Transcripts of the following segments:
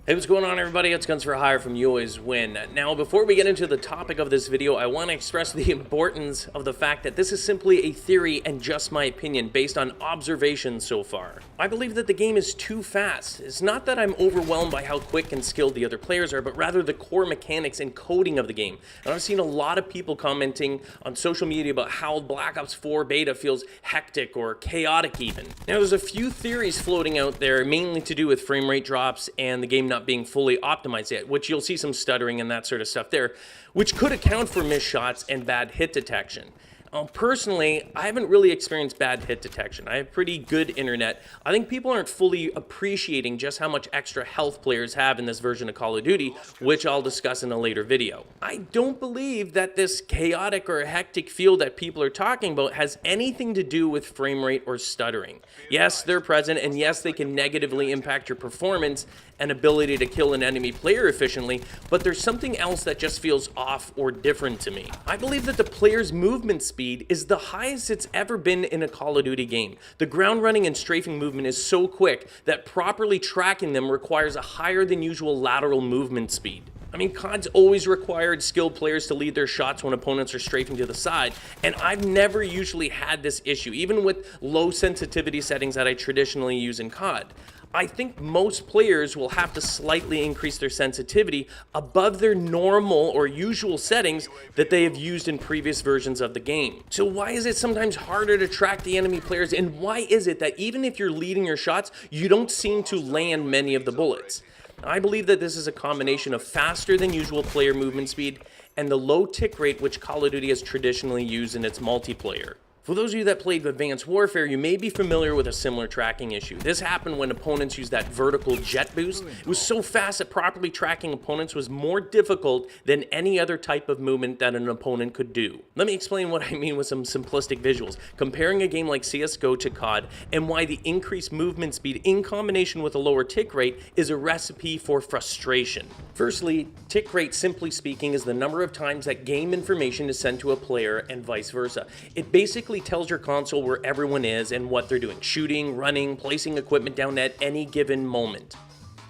Hey, what's going on, everybody? It's Guns for Hire from YouAlwaysWin. Now, before we get into the topic of this video, I want to express the importance of the fact that this is simply a theory and just my opinion based on observations so far. I believe that the game is too fast. It's not that I'm overwhelmed by how quick and skilled the other players are, but rather the core mechanics and coding of the game. And I've seen a lot of people commenting on social media about how Black Ops 4 beta feels hectic or chaotic even. Now, there's a few theories floating out there, mainly to do with frame rate drops and the game not being fully optimized yet, which you'll see some stuttering and that sort of stuff there, which could account for missed shots and bad hit detection. Personally, I haven't really experienced bad hit detection. I have pretty good internet. I think people aren't fully appreciating just how much extra health players have in this version of Call of Duty, which I'll discuss in a later video. I don't believe that this chaotic or hectic feel that people are talking about has anything to do with frame rate or stuttering. Yes, they're present, and yes, they can negatively impact your performance and ability to kill an enemy player efficiently, but there's something else that just feels off or different to me. I believe that the player's movement speed is the highest it's ever been in a Call of Duty game. The ground running and strafing movement is so quick that properly tracking them requires a higher than usual lateral movement speed. I mean, COD's always required skilled players to lead their shots when opponents are strafing to the side, and I've never usually had this issue, even with low sensitivity settings that I traditionally use in COD. I think most players will have to slightly increase their sensitivity above their normal or usual settings that they have used in previous versions of the game. So why is it sometimes harder to track the enemy players, and why is it that even if you're leading your shots, you don't seem to land many of the bullets? I believe that this is a combination of faster than usual player movement speed and the low tick rate which Call of Duty has traditionally used in its multiplayer. For those of you that played Advanced Warfare, you may be familiar with a similar tracking issue. This happened when opponents used that vertical jet boost. It was so fast that properly tracking opponents was more difficult than any other type of movement that an opponent could do. Let me explain what I mean with some simplistic visuals, comparing a game like CSGO to COD, and why the increased movement speed in combination with a lower tick rate is a recipe for frustration. Firstly, tick rate, simply speaking, is the number of times that game information is sent to a player and vice versa. It basically tells your console where everyone is and what they're doing, shooting, running, placing equipment down at any given moment.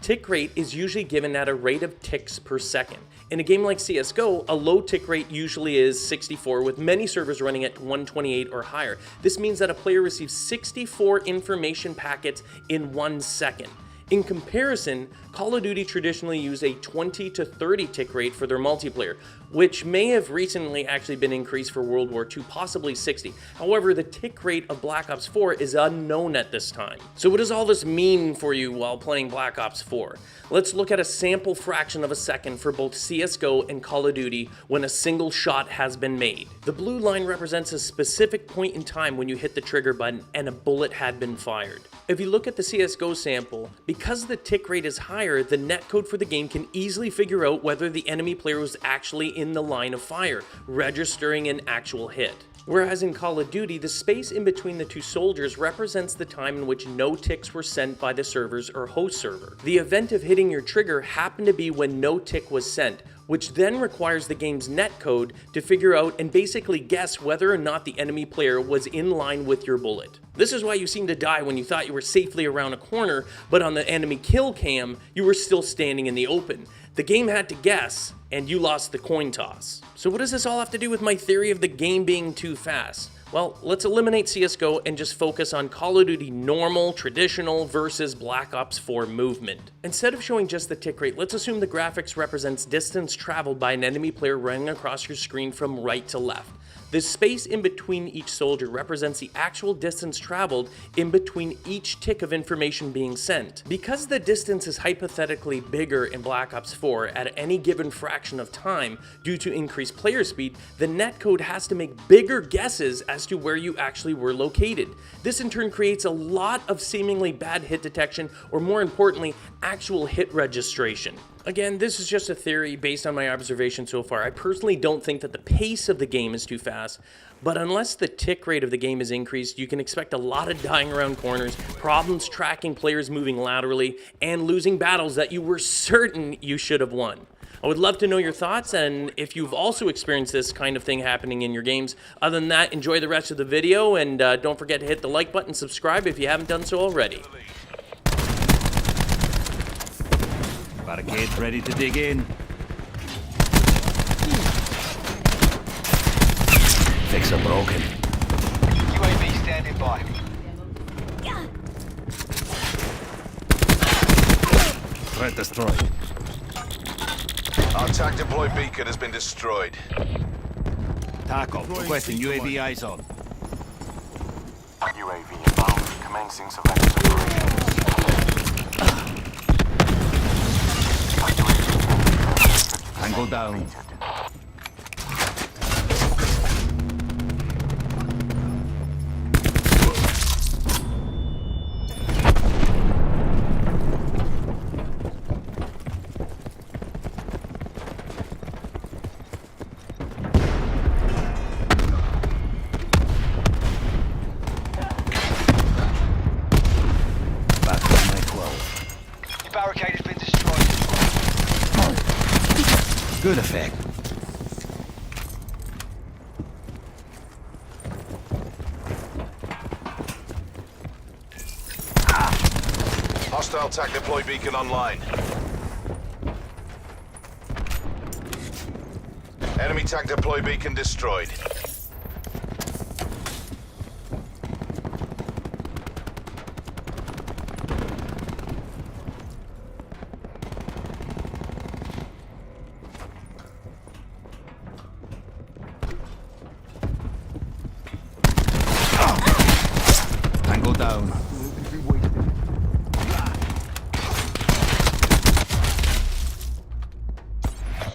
Tick rate is usually given at a rate of ticks per second. In a game like CSGO, a low tick rate usually is 64, with many servers running at 128 or higher. This means that a player receives 64 information packets in 1 second. In comparison, Call of Duty traditionally used a 20 to 30 tick rate for their multiplayer, which may have recently actually been increased for World War II, possibly 60. However, the tick rate of Black Ops 4 is unknown at this time. So what does all this mean for you while playing Black Ops 4? Let's look at a sample fraction of a second for both CSGO and Call of Duty when a single shot has been made. The blue line represents a specific point in time when you hit the trigger button and a bullet had been fired. If you look at the CSGO sample, because the tick rate is higher, the netcode for the game can easily figure out whether the enemy player was actually in the line of fire, registering an actual hit. Whereas in Call of Duty, the space in between the two soldiers represents the time in which no ticks were sent by the servers or host server. The event of hitting your trigger happened to be when no tick was sent, which then requires the game's netcode to figure out and basically guess whether or not the enemy player was in line with your bullet. This is why you seem to die when you thought you were safely around a corner, but on the enemy kill cam, you were still standing in the open. The game had to guess, and you lost the coin toss. So what does this all have to do with my theory of the game being too fast? Well, let's eliminate CSGO and just focus on Call of Duty normal, traditional versus Black Ops 4 movement. Instead of showing just the tick rate, let's assume the graphics represents distance traveled by an enemy player running across your screen from right to left. The space in between each soldier represents the actual distance traveled in between each tick of information being sent. Because the distance is hypothetically bigger in Black Ops 4 at any given fraction of time due to increased player speed, the netcode has to make bigger guesses as to where you actually were located. This in turn creates a lot of seemingly bad hit detection, or more importantly, actual hit registration. Again, this is just a theory based on my observation so far. I personally don't think that the pace of the game is too fast, but unless the tick rate of the game is increased, you can expect a lot of dying around corners, problems tracking players moving laterally, and losing battles that you were certain you should have won. I would love to know your thoughts, and if you've also experienced this kind of thing happening in your games. Other than that, enjoy the rest of the video, and don't forget to hit the like button, subscribe if you haven't done so already. Barricade ready to dig in. Fixer broken. UAV standing by. Threat destroyed. Our TAC deploy beacon has been destroyed. Tarkov requesting UAV eyes on. UAV inbound, commencing surveillance operations. Angle down. Back on my 12. Your barricade has been destroyed. Good effect. Hostile TAC deploy beacon online. Enemy TAC deploy beacon destroyed. Angle down.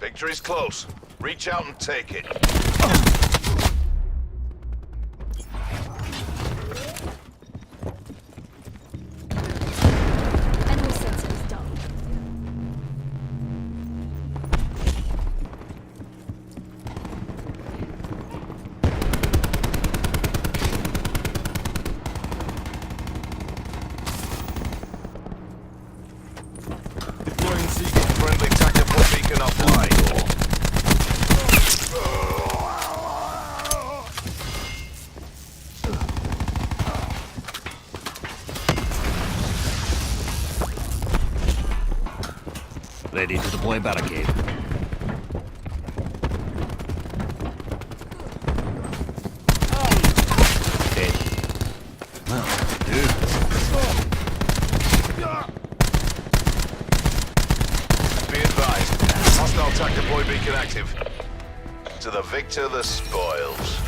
Victory's close. Reach out and take it. Enemy sensors down. Deploying Seeker. Friendly TAC deploy beacon offline. Ready to deploy barricade. Dead. Well, dude. Be advised. Hostile TAC deploy beacon active. To the victor, the spoils.